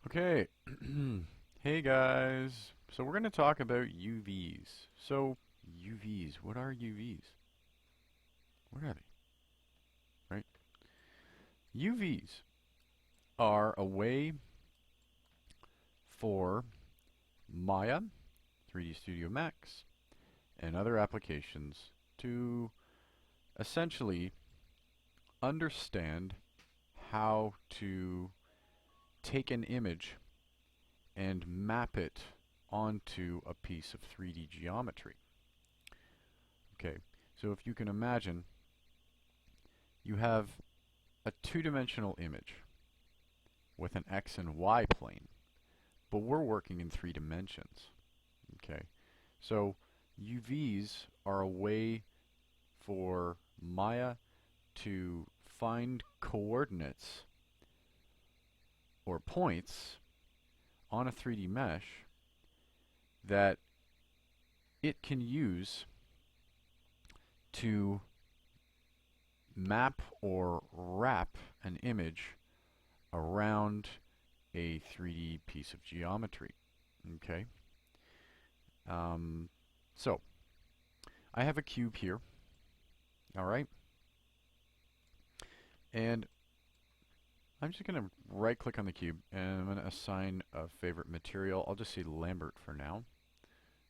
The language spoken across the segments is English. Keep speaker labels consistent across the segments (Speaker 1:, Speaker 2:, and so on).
Speaker 1: Okay, hey guys. So we're going to talk about UVs. So UVs, what are UVs? What are they? Right? UVs are a way for Maya, 3D Studio Max, and other applications to essentially understand how to take an image and map it onto a piece of 3D geometry. Okay, so if you can imagine, you have a two-dimensional image with an X and Y plane, but we're working in 3 dimensions. Okay, so UVs are a way for Maya to find coordinates or points on a 3D mesh that it can use to map or wrap an image around a 3D piece of geometry. Okay, um, so I have a cube here, all right, and I'm just going to right click on the cube and I'm going to assign a favorite material. I'll just say Lambert for now.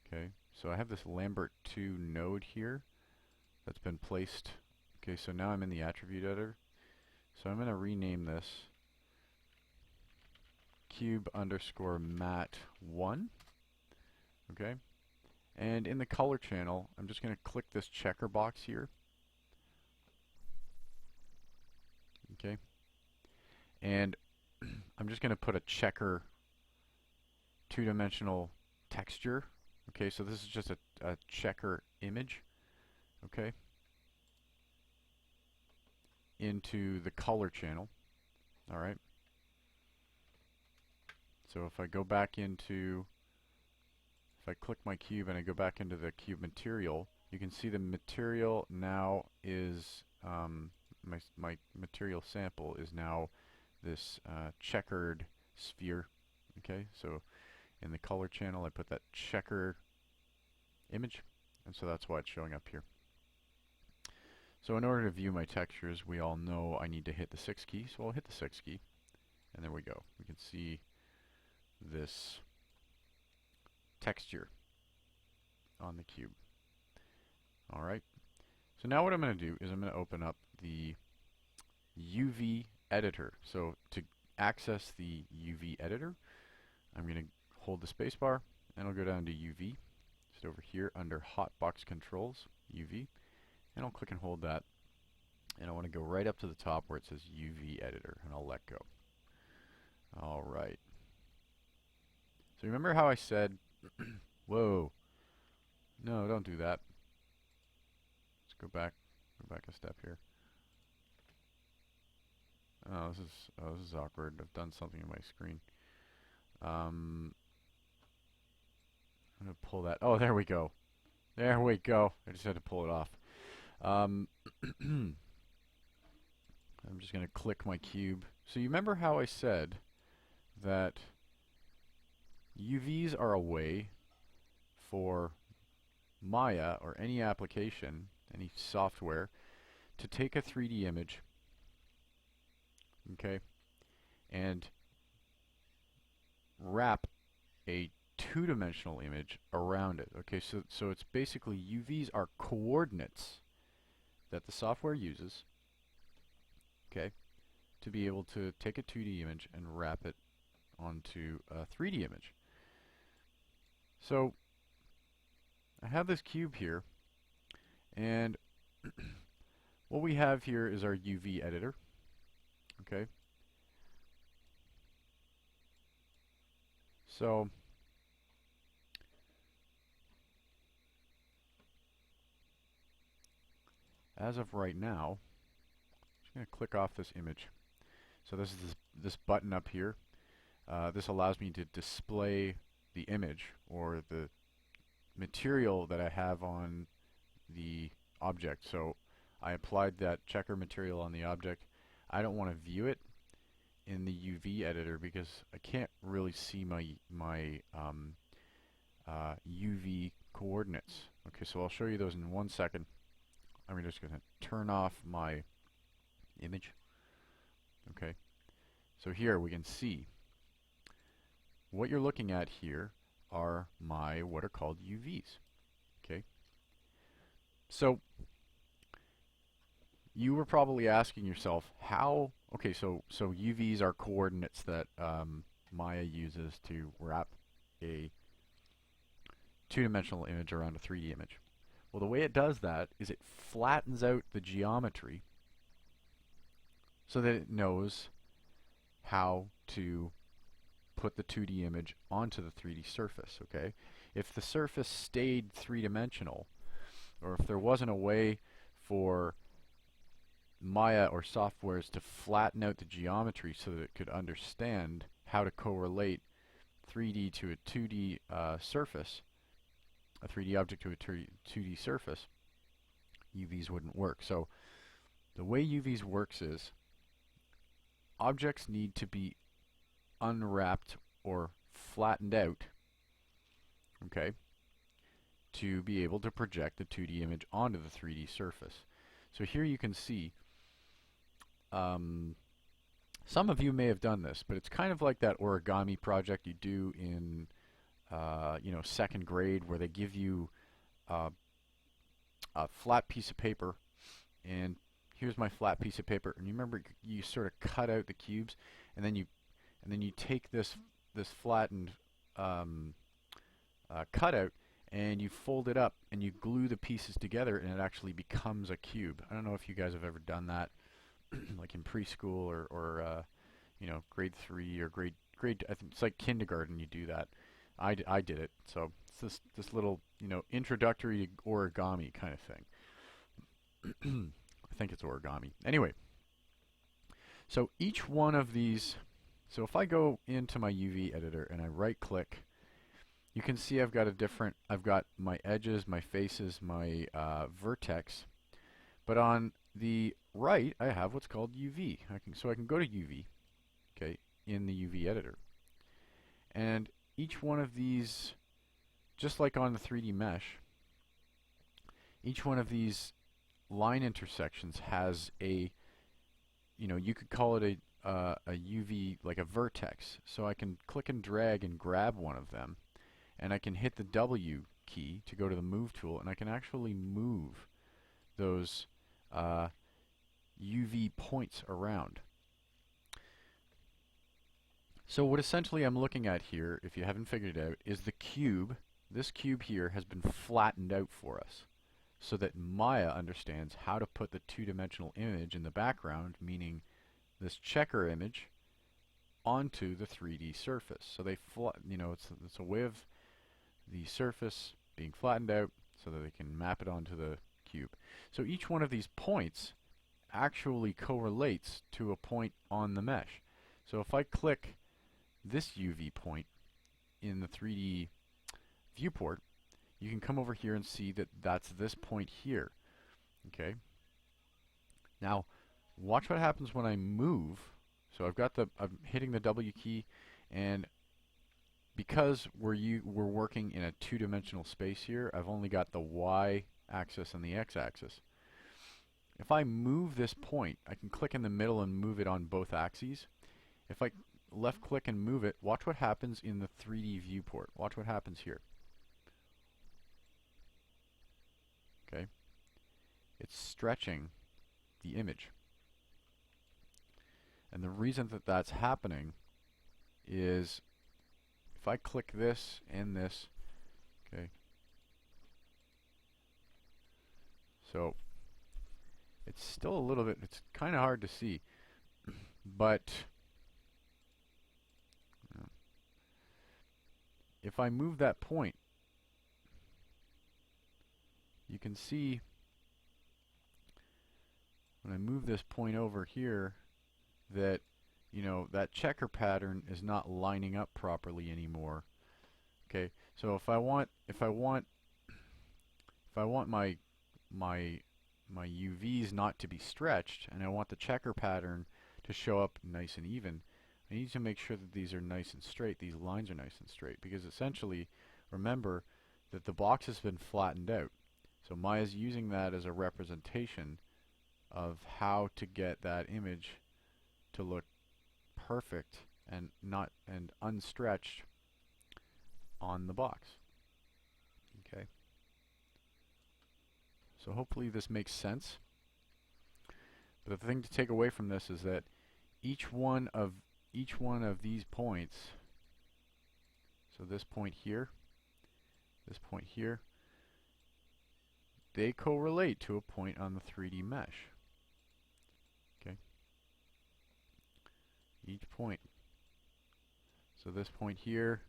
Speaker 1: Okay, so I have this Lambert 2 node here that's been placed. Okay, so now I'm in the attribute editor. So I'm going to rename this cube underscore mat 1. Okay, and in the color channel, I'm just going to click this checker box here. Okay, and I'm just going to put a checker two-dimensional texture. Okay, so this is just a checker image. Okay, into the color channel. All right. So if I go back into, if I click my cube and I go back into the cube material, you can see the material now is, my material sample is now this checkered sphere. Okay, so in the color channel I put that checker image, and so that's why it's showing up here. So in order to view my textures, we all know I need to hit the 6 key, so I'll hit the 6 key, and there we go. We can see this texture on the cube. Alright, so now what I'm going to do is I'm going to open up the UV editor. So to access the UV editor, I'm going to hold the spacebar and I'll go down to UV, just over here under Hotbox Controls, UV, and I'll click and hold that. And I want to go right up to the top where it says UV editor, and I'll let go. Alright. So remember how I said, whoa, no, don't do that. Let's go back a step here. This is awkward. I've done something in my screen. I'm gonna pull that. Oh, there we go. There we go. I just had to pull it off. I'm just gonna click my cube. So you remember how I said that UVs are a way for Maya or any application, any software, to take a 3D image, okay, and wrap a two-dimensional image around it. Okay, so it's basically UVs are coordinates that the software uses, okay, to be able to take a 2D image and wrap it onto a 3D image. So I have this cube here, and what we have here is our UV editor, okay. So as of right now, I'm just going to click off this image. So this is this button up here. This allows me to display the image or the material that I have on the object. So I applied that checker material on the object. I don't want to view it in the UV editor because I can't really see my UV coordinates. Okay, so I'll show you those in 1 second. I'm just going to turn off my image. Okay, so here we can see what you're looking at here are my what are called UVs. Okay, so you were probably asking yourself how. Okay, so UVs are coordinates that Maya uses to wrap a two-dimensional image around a 3D image. Well, the way it does that is it flattens out the geometry so that it knows how to put the 2D image onto the 3D surface, okay? If the surface stayed three-dimensional, or if there wasn't a way for Maya or softwares to flatten out the geometry so that it could understand how to correlate 3D to a 2D surface, a 3D object to a 2D surface, UVs wouldn't work. So the way UVs works is objects need to be unwrapped or flattened out, okay, to be able to project the 2D image onto the 3D surface. So here you can see, some of you may have done this, but it's kind of like that origami project you do in, you know, second grade, where they give you a flat piece of paper, and here's my flat piece of paper, and you remember you sort of cut out the cubes, and then you take this flattened cutout and you fold it up and you glue the pieces together, and it actually becomes a cube. I don't know if you guys have ever done that, like in preschool or you know, grade 3 or grade. I think it's like kindergarten. You do that. I did it. So it's this little, you know, introductory origami kind of thing. I think it's origami. Anyway, so each one of these. So if I go into my UV editor and I right click, you can see I've got my edges, my faces, my vertex, but on the right I have what's called UV. So I can go to UV, okay, in the UV editor, and each one of these, just like on the 3D mesh, each one of these line intersections has a, you know, you could call it a UV, like a vertex. So I can click and drag and grab one of them, and I can hit the W key to go to the move tool, and I can actually move those UV points around. So what essentially I'm looking at here, if you haven't figured it out, is the cube. This cube here has been flattened out for us so that Maya understands how to put the two-dimensional image in the background, meaning this checker image, onto the 3D surface. So they you know, it's a way of the surface being flattened out so that they can map it onto the cube. So each one of these points actually correlates to a point on the mesh. So if I click this UV point in the 3D viewport, you can come over here and see that that's this point here. Okay. Now, watch what happens when I move. So I'm hitting the W key, and because we're working in a two-dimensional space here, I've only got the Y axis and the X axis. If I move this point, I can click in the middle and move it on both axes. If I left click and move it, watch what happens in the 3D viewport. Watch what happens here. Okay. It's stretching the image. And the reason that that's happening is if I click this and this, okay, so it's still a little bit, it's kind of hard to see, but if I move that point, you can see when I move this point over here that, you know, that checker pattern is not lining up properly anymore. Okay, so if I want my UVs not to be stretched, and I want the checker pattern to show up nice and even, I need to make sure that these are nice and straight, these lines are nice and straight, because essentially, remember that the box has been flattened out. So Maya's using that as a representation of how to get that image to look perfect and not and unstretched on the box. Okay. So hopefully this makes sense. But the thing to take away from this is that each one of these points, so this point here, they correlate to a point on the 3D mesh. Okay. Each point. So this point here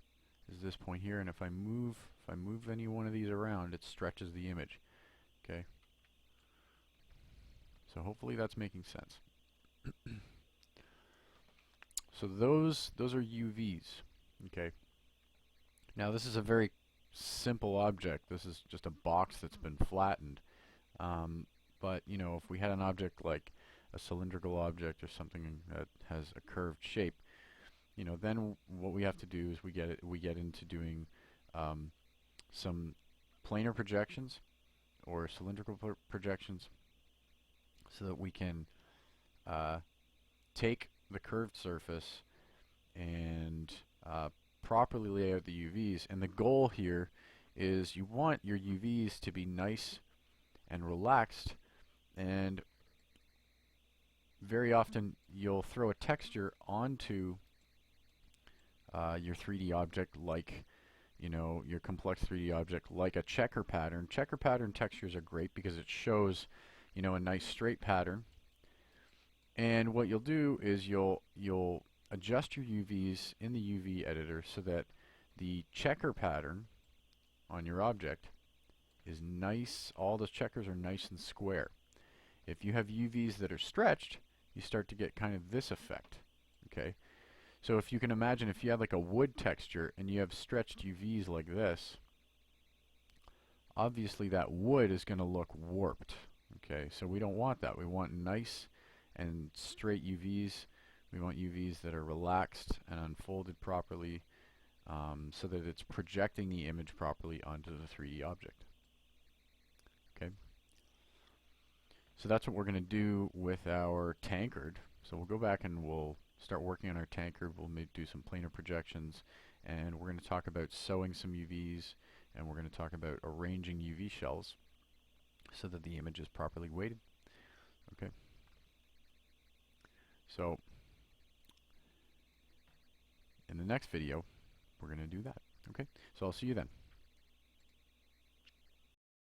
Speaker 1: is this point here, and if I move any one of these around, it stretches the image. Okay. So hopefully that's making sense. So those are UVs. Okay. Now this is a very simple object. This is just a box that's been flattened. But you know, if we had an object like a cylindrical object or something that has a curved shape, you know, then what we have to do is we get into doing some planar projections or cylindrical projections, so that we can take the curved surface and properly lay out the UVs. And the goal here is you want your UVs to be nice and relaxed, and very often you'll throw a texture onto your 3D object, like, you know, your complex 3D object, like a checker pattern. Checker pattern textures are great because it shows, you know, a nice straight pattern. And what you'll do is you'll adjust your UVs in the UV editor so that the checker pattern on your object is nice. All the checkers are nice and square. If you have UVs that are stretched, you start to get kind of this effect. Okay, so if you can imagine, if you have like a wood texture and you have stretched UVs like this, obviously that wood is going to look warped. Okay, so we don't want that. We want nice and straight UVs. We want UVs that are relaxed and unfolded properly, so that it's projecting the image properly onto the 3D object. Okay. So that's what we're going to do with our tankard. So we'll go back and we'll start working on our tankard. We'll do some planar projections, and we're going to talk about sewing some UVs, and we're going to talk about arranging UV shells so that the image is properly weighted. Okay. So in the next video, we're going to do that. Okay. So I'll see you then.